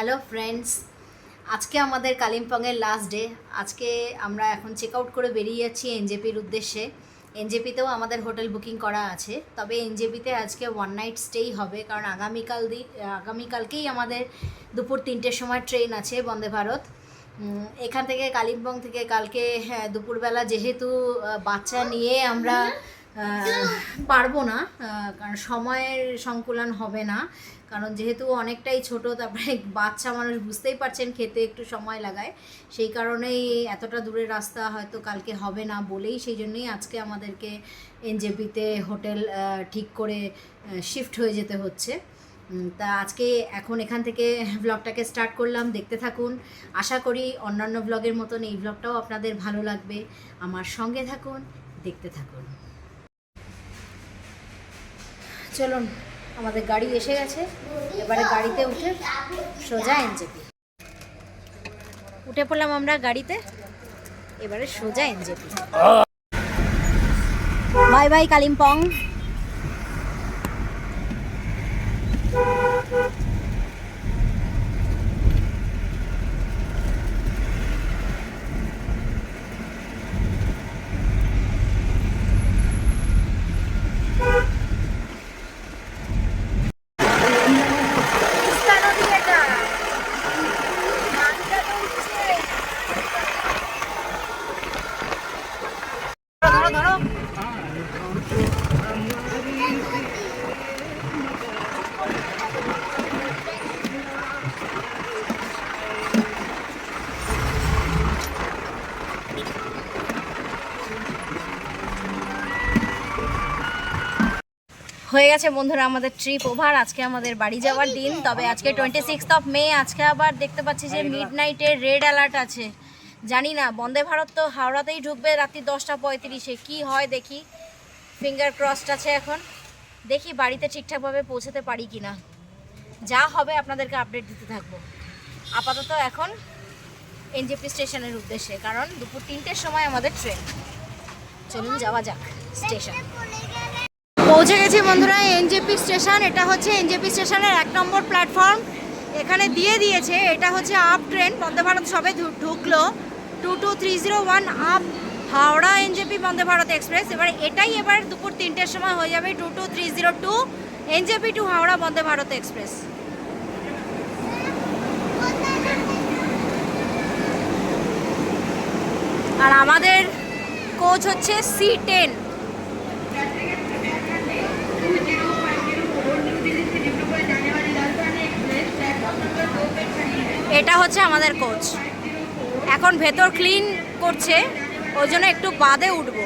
Hello friends, আজকে আমাদের কালিম্পংয়ের last day. আজকে আমরা এখন চেক আউট করে বেরিয়ে যাচ্ছি এনজেপির উদ্দেশ্যে। এনজেপিতেও আমাদের হোটেল বুকিং করা আছে, তবে এনজেপিতে আজকে ওয়ান নাইট স্টেই হবে, কারণ আগামীকালকেই আমাদের দুপুর 3টের সময় ট্রেন আছে বন্দে ভারত। এখান থেকে কালিম্পং থেকে কালকে দুপুরবেলা যেহেতু বাচ্চা নিয়ে আমরা পারবো না, কারণ সময়ের সংকুলন হবে না, কারণ যেহেতু অনেকটাই ছোট, তারপরে বাচ্চা মানুষ বুঝতেই পারছেন খেতে একটু সময় লাগায়, সেই কারণেই এতটা দূরের রাস্তা হয়তো কালকে হবে না বলেই সেই জন্যই আজকে আমাদেরকে এনজেপিতে হোটেল ঠিক করে শিফট হয়ে যেতে হচ্ছে। তা আজকে এখন এখান থেকে ব্লগটাকে স্টার্ট করলাম, দেখতে থাকুন। আশা করি অন্যান্য ব্লগের মতন এই ব্লগটাও আপনাদের ভালো লাগবে। আমার সঙ্গে থাকুন, দেখতে থাকুন। চলুন, আমাদের গাড়ি এসে গেছে, এবারে গাড়িতে উঠে সোজা এনজেপি। উঠে পড়লাম আমরা গাড়িতে, এবারে সোজা এনজেপি। Bye bye Kalimpong. হয়ে গেছে বন্ধুরা আমাদের ট্রিপ ওভার। আজকে আমাদের বাড়ি যাওয়ার দিন, তবে আজকে 26 মে। আজকে আবার দেখতে পাচ্ছি যে মিড নাইটের রেড অ্যালার্ট আছে। জানি না, বন্দে ভারত তো হাওড়াতেই ঢুকবে রাত্রি 10টা 35-এ, কী হয় দেখি। ফিঙ্গার ক্রসড আছে। এখন দেখি বাড়িতে ঠিকঠাকভাবে পৌঁছাতে পারি কি না, যা হবে আপনাদেরকে আপডেট দিতে থাকবো। আপাতত এখন এনজেপি স্টেশনের উদ্দেশ্যে, কারণ দুপুর 3টের সময় আমাদের ট্রেন। চলুন যাওয়া যাক স্টেশন। পৌঁছে গেছি বন্ধুরা এনজেপি স্টেশন। এটা হচ্ছে এনজেপি স্টেশনের 1 নম্বর প্ল্যাটফর্ম। এখানে দিয়ে দিয়েছে, এটা হচ্ছে আপ ট্রেন। বন্দে ভারত সবে ঢুকলো 22301 up Howrah NJP Vande Bharat express. এবার দুপুর 3টের সময় হয়ে যাবে 22302 NJP two Howrah Vande Bharat express. আর আমাদের কোচ হচ্ছে C10। এটা হচ্ছে আমাদের কোচ। এখন ভেতর ক্লিন করছে, ওই জন্য একটু বাদে উঠবো।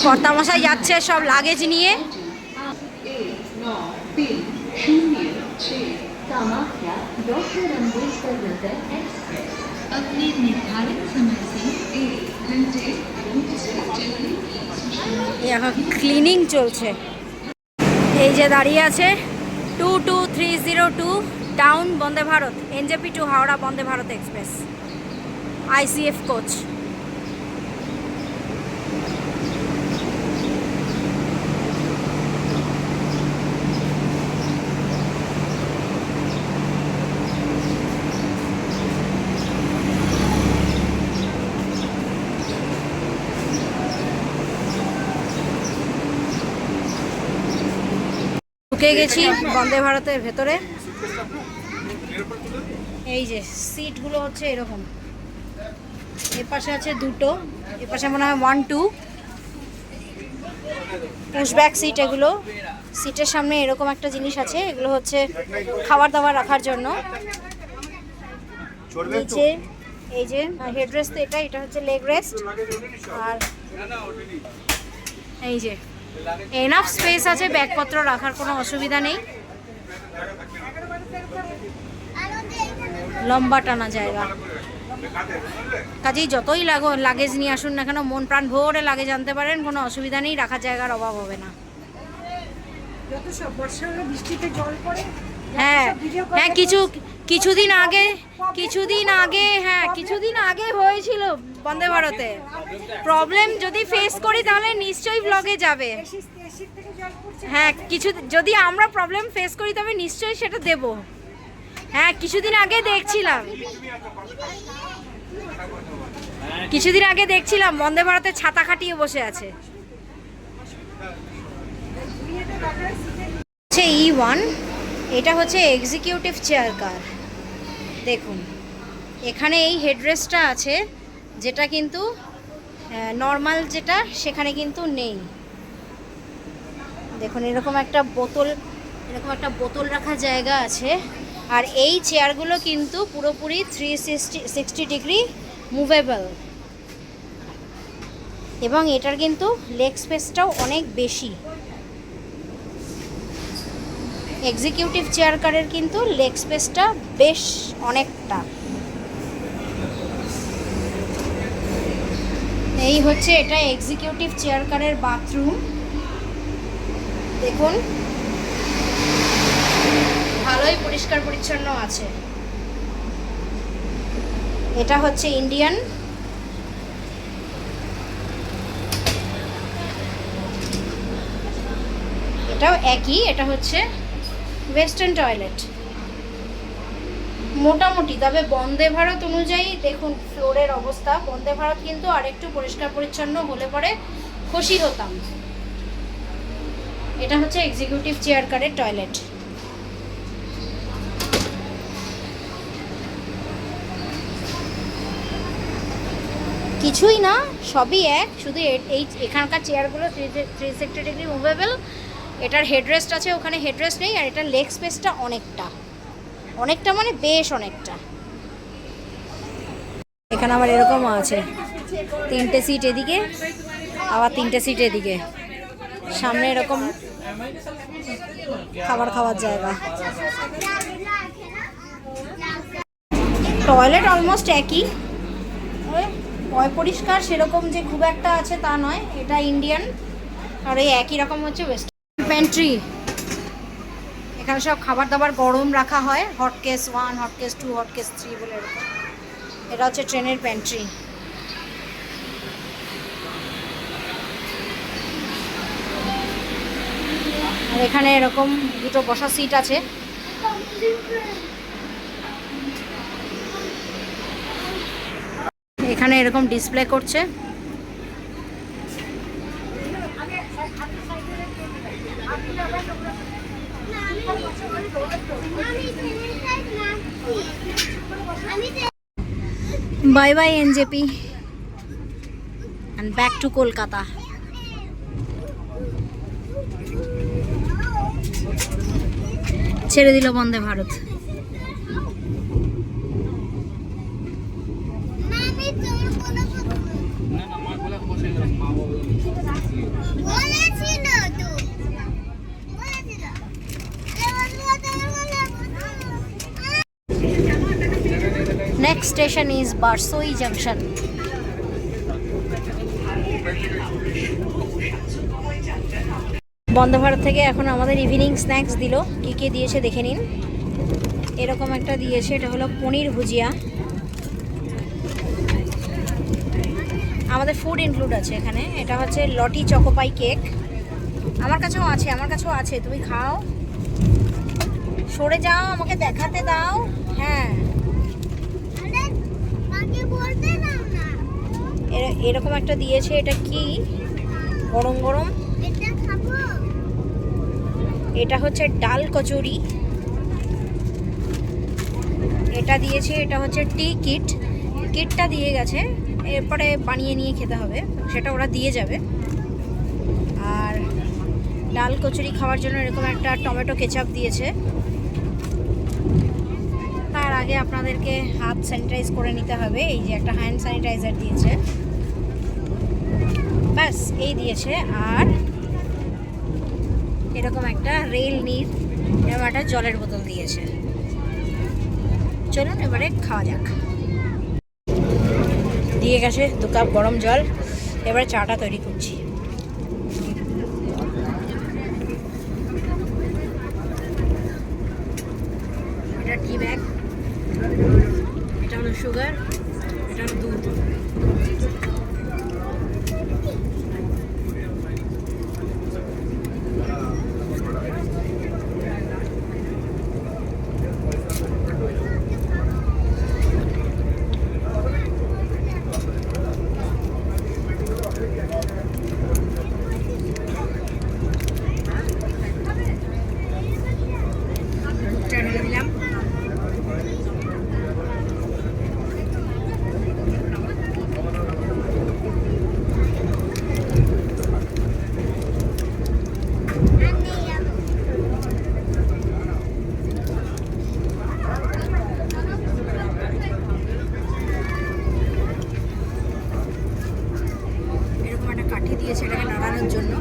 কর্তামশাই যাচ্ছে সব লাগেজ নিয়ে। এখন ক্লিনিং চলছে। এই যে দাঁড়িয়ে আছে 22302 down Vande Bharat NJP two Howrah Vande Bharat express ICF coach. ঢুকে গেছি বন্দে ভারতের ভেতরে। এই যে সিটগুলো হচ্ছে এরকম, এর পাশে আছে দুটো, এর পাশে মনে হয় 1 2 পুশব্যাক সিট। এগুলো সিটের সামনে এরকম একটা জিনিস আছে, এগুলো হচ্ছে খাবার দাবার রাখার জন্য। নিচে এই যে হেডরেস্ট, এটা হচ্ছে লেগ রেস্ট। আর এই যে এনাফ স্পেস আছে, ব্যাগপত্র রাখার কোনো অসুবিধা নেই। লম্বা টানা জায়গা, কাজেই যতই লাগেজ নিয়ে আসুন না কেন, মন প্রাণ ভরে লাগেজ আনতে পারেন, কোনো অসুবিধা নেই, রাখার জায়গার অভাব হবে না। হ্যাঁ হ্যাঁ, কিছুদিন আগে হয়েছিল বন্দে ভারতে প্রবলেম। যদি ফেস করি তাহলে নিশ্চয়ই ব্লগে যাবে। হ্যাঁ, যদি আমরা প্রবলেম ফেস করি তবে নিশ্চয়ই সেটা দেব। হ্যাঁ, কিছুদিন আগে দেখছিলাম বন্দে ভারতে ছাতা খাটিয়ে বসে আছে। E1, এটা হচ্ছে এক্সিকিউটিভ চেয়ার কার। দেখুন এখানে এই হেডরেস্টটা আছে, যেটা কিন্তু নর্মাল যেটা সেখানে কিন্তু নেই। দেখুন এরকম একটা বোতল রাখার জায়গা আছে। আর এই চেয়ারগুলো কিন্তু পুরোপুরি 360 ডিগ্রি মুভেবল, এবং এটার কিন্তু লেগ স্পেসটাও অনেক বেশি। এক্সিকিউটিভ চেয়ার কারের কিন্তু লেগ স্পেসটা বেশ অনেকটা। এই হচ্ছে এটা এক্সিকিউটিভ চেয়ার কারের বাথরুম। দেখুন ভালোই পরিষ্কার পরিচ্ছন্ন আছে। এটা হচ্ছে ইন্ডিয়ান। এটাও একই, এটা হচ্ছে ওয়েস্টার্ন টয়লেট মোটামুটি। তবে বন্দে ভারত অনুযায়ী দেখুন ফ্লোরের অবস্থা, বন্দে ভারত কিন্তু আরেকটু পরিষ্কার পরিচ্ছন্ন হলে পরে খুশি হতাম। এটা হচ্ছে এক্সিকিউটিভ চেয়ার কারের টয়লেট। কিছুই না, সবই এক, শুধু এখানকার চেয়ারগুলো 360 ডিগ্রি মুভেবল। এটার হেডরেস্ট আছে, ওখানে হেডরেস্ট নেই। আর এটার লেগ স্পেসটা অনেকটা মানে বেশ অনেকটা। এখানে আবার এরকম আছে 3টে সিট এদিকে, আবার 3টে সিট এদিকে, সামনে এরকম খাওয়ার জায়গা। টয়লেট অলমোস্ট একই, পরিষ্কার সেরকম যে খুব একটা আছে তা নয়। এটা ইন্ডিয়ান, আর এই একই রকম হচ্ছে ওয়েস্টার্ন প্যান্ট্রি। এখানে সব খাবার দাবার গরম রাখা হয়, হটকেস 1, হটকেস 2, হটকেস 3 বলে এরকম। এটা হচ্ছে ট্রেনের প্যান্ট্রি। আর এখানে এরকম দুটো বসার সিট আছে। এখানে এরকম ডিসপ্লে করছে। Bye bye NJP and back to Kolkata. ছেড়ে দিল Vande Bharat. Next station is Barsoi Junction. Vande Bharat থেকে এখন আমাদের ইভিনিং স্ন্যাক্স দিল। কী দিয়েছে দেখে নিন। এরকম একটা দিয়েছে, এটা হলো পনির ভুজিয়া। আমাদের ফুড ইনক্লুড আছে এখানে। এটা হচ্ছে লটি চকোপাই কেক। আমার কাছেও আছে, তুমি খাও। সরে যাও, আমাকে দেখাতে দাও। হ্যাঁ, এরকম একটা দিয়েছে। এটা কি গরম এটা হচ্ছে ডাল কচুরি। এটা দিয়েছে, এটা হচ্ছে টি কিটটা দিয়ে গেছে, এরপরে বানিয়ে নিয়ে খেতে হবে, সেটা ওরা দিয়ে যাবে। আর ডাল কচুরি খাওয়ার জন্য এরকম একটা টমেটো কেচাপ দিয়েছে। তার আগে আপনাদেরকে হাত স্যানিটাইজ করে নিতে হবে। এই যে একটা হ্যান্ড স্যানিটাইজার দিয়েছে, ব্যাস এই দিয়েছে। আর এরকম একটা রেল নীর, এরকম একটা জলের বোতল দিয়েছে। চলুন এবারে খাওয়া যাক। দিয়ে গেছে 2 কাপ গরম জল। এবারে চাটা তৈরি করছি। এটা টি ব্যাগ। এটা হলো সুগার, এটা হলো দুধ। এরকম একটা কাঠি দিয়েছে এটাকে নাড়ানোর জন্য।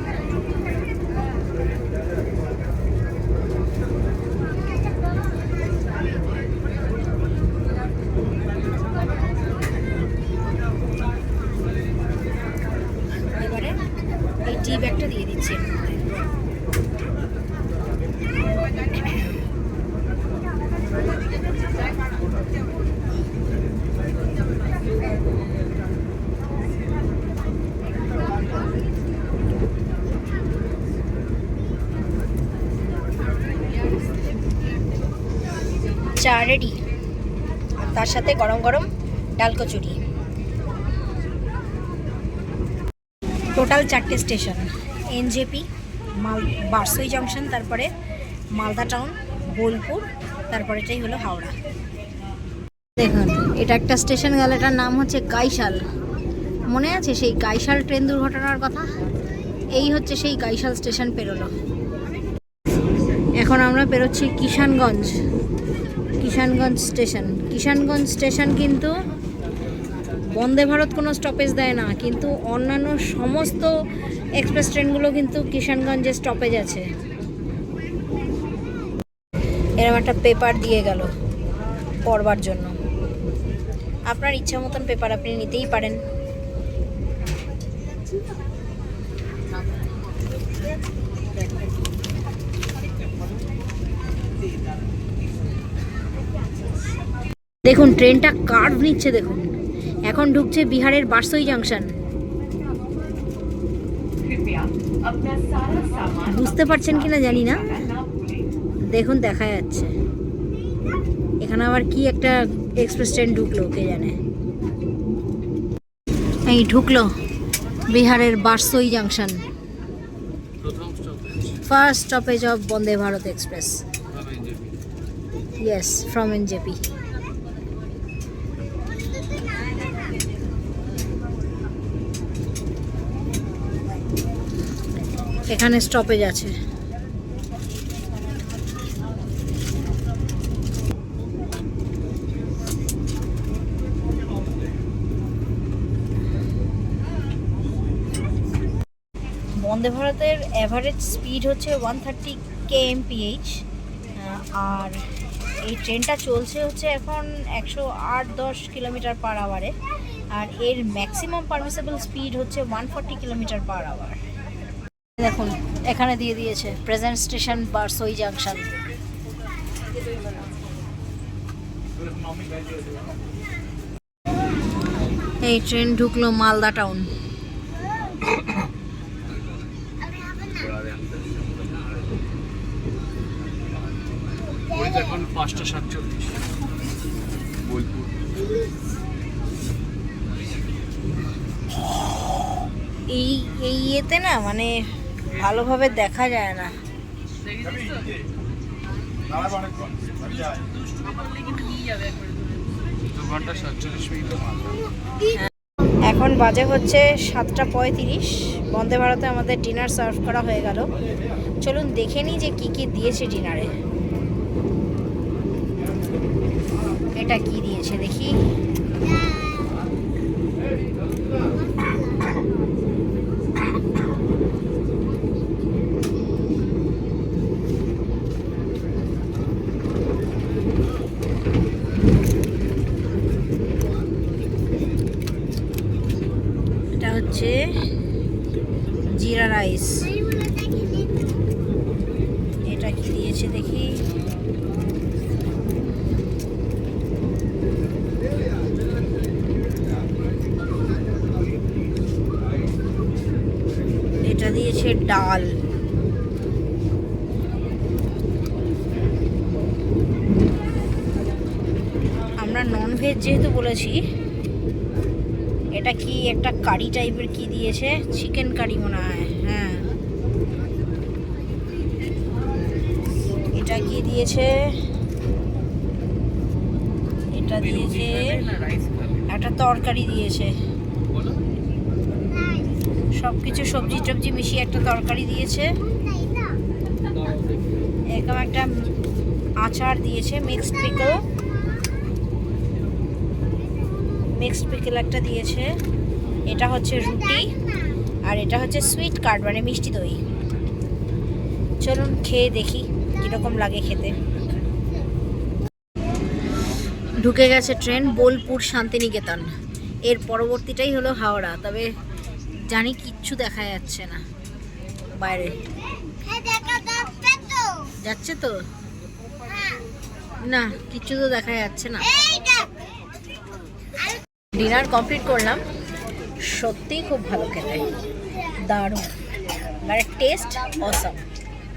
এবারে এই টি ব্যাগটা দিয়ে দিচ্ছি। চা রেডি, তার সাথে গরম গরম ডাল কচুরি। টোটাল 4টে স্টেশন, এনজেপি, বারসই জংশন, তারপরে মালদা টাউন, বোলপুর, তারপরে এটাই হলো হাওড়া। দেখুন এটা একটা স্টেশন গেল, এটার নাম হচ্ছে গাইশাল। মনে আছে সেই গাইশাল ট্রেন দুর্ঘটনার কথা? এই হচ্ছে সেই গাইশাল স্টেশন পেরোলো। এখন আমরা পেরোচ্ছি কিষানগঞ্জ স্টেশন। কিষানগঞ্জ স্টেশন কিন্তু বন্দে ভারত কোনো স্টপেজ দেয় না, কিন্তু অন্যান্য সমস্ত এক্সপ্রেস ট্রেনগুলো কিন্তু কিষানগঞ্জে স্টপেজ আছে। এরকম একটা পেপার দিয়ে গেল পড়বার জন্য। আপনার ইচ্ছা মতন পেপার আপনি নিতেই পারেন। দেখুন ট্রেনটা কার্ভ নিচ্ছে, দেখুন এখন ঢুকছে বিহারের বারসই জাংশন। বুঝতে পারছেন কিনা জানি না, দেখুন দেখা যাচ্ছে। এখানে আবার কি একটা এক্সপ্রেস ট্রেন ঢুকলো কে জানে। এই ঢুকলো বিহারের Barsoi junction, first stoppage of Vande Bharat express. Yes, from NJP. এখানে স্টপেজ আছে। বন্দে ভারতের অ্যাভারেজ স্পিড হচ্ছে 130 kmph, আর এই ট্রেনটা চলছে হচ্ছে এখন 108-10 কিলোমিটার পার আওয়ারে, আর এর ম্যাক্সিমাম পারমিসেবল স্পিড হচ্ছে 140 কিলোমিটার পার আওয়ার। দেখুন এখানে দিয়ে দিয়েছে প্রেজেন্ট স্টেশন বারসই জাংশন। এই ট্রেন ঢুকলো মালদা টাউন। এখন 5:47 বোলপুর। এই ইয়েতে না মানে ভালোভাবে দেখা যায় না। এখন বাজে হচ্ছে 7:35। বন্দে ভারতে আমাদের ডিনার সার্ভ করা হয়ে গেল। চলুন দেখে নিই যে কি কি দিয়েছে ডিনারে। এটা কি দিয়েছে দেখি। এটা হচ্ছে জিরা রাইস। এটা কি দিয়েছে দেখি। দিয়েছে ডাল। আমরা ননভেজ যেহেতু বলেছি, এটা কি একটা কারি টাইপের কি দিয়েছে, চিকেন কারি মনে হয়। হ্যাঁ, এটা কি দিয়েছে, এটা দিয়েছে একটা তরকারি দিয়েছে, সবকিছু সবজি টবজি মিশিয়ে একটা তরকারি দিয়েছে। এরকম একটা আচার দিয়েছে, মিক্সড পিকল একটা দিয়েছে। এটা হচ্ছে রুটি, আর এটা হচ্ছে সুইট কার্ড মানে মিষ্টি দই। চলুন খেয়ে দেখি কীরকম লাগে খেতে। ঢুকে গেছে ট্রেন বোলপুর শান্তিনিকেতন। এর পরবর্তীটাই হলো হাওড়া, তবে জানি কিচ্ছু দেখা যাচ্ছে না বাইরে। যাচ্ছে তো না, কিচ্ছু তো দেখা যাচ্ছে না। ডিনার কমপ্লিট করলাম, সত্যিই খুব ভালো খেতে, দারুণ, মানে টেস্ট অসাম।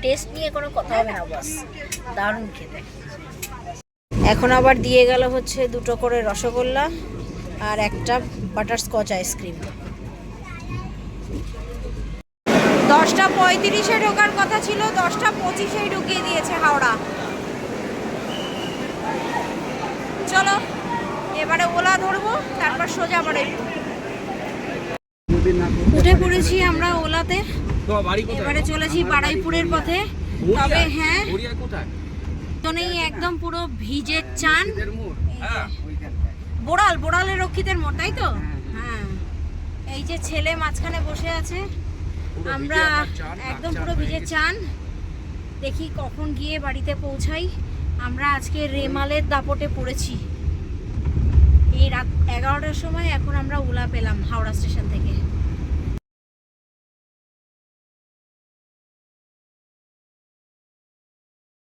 টেস্ট নিয়ে কোনো কথা হবে না, বাস দারুণ খেতে। এখন আবার দিয়ে গেল হচ্ছে 2টো করে রসগোল্লা আর একটা বাটারস্কচ আইসক্রিম। 10:35-এ ঢোকার কথা ছিল, 10:25-এই ঢুকিয়ে দিয়েছে হাওড়া। চলো এবারে ওলা ধরবো, তারপর সোজা বারুইপুর। উঠে পড়েছি আমরা ওলাতে, এবারে চলেছি বারুইপুরের পথে। তবে হ্যাঁ, তো নেই একদম পুরো ভিজে চান। বোড়ালের রক্ষিতের মোড়, তাই তো? হ্যাঁ, এই যে ছেলে মাঝখানে বসে আছে, আমরা একদম পুরো ভিজে চান। দেখি কখন গিয়ে বাড়িতে পৌঁছাই। আমরা আজকে রেমালের দাপটে পড়েছি। এই রাত 11টার সময় এখন আমরা ওলা পেলাম হাওড়া স্টেশন থেকে।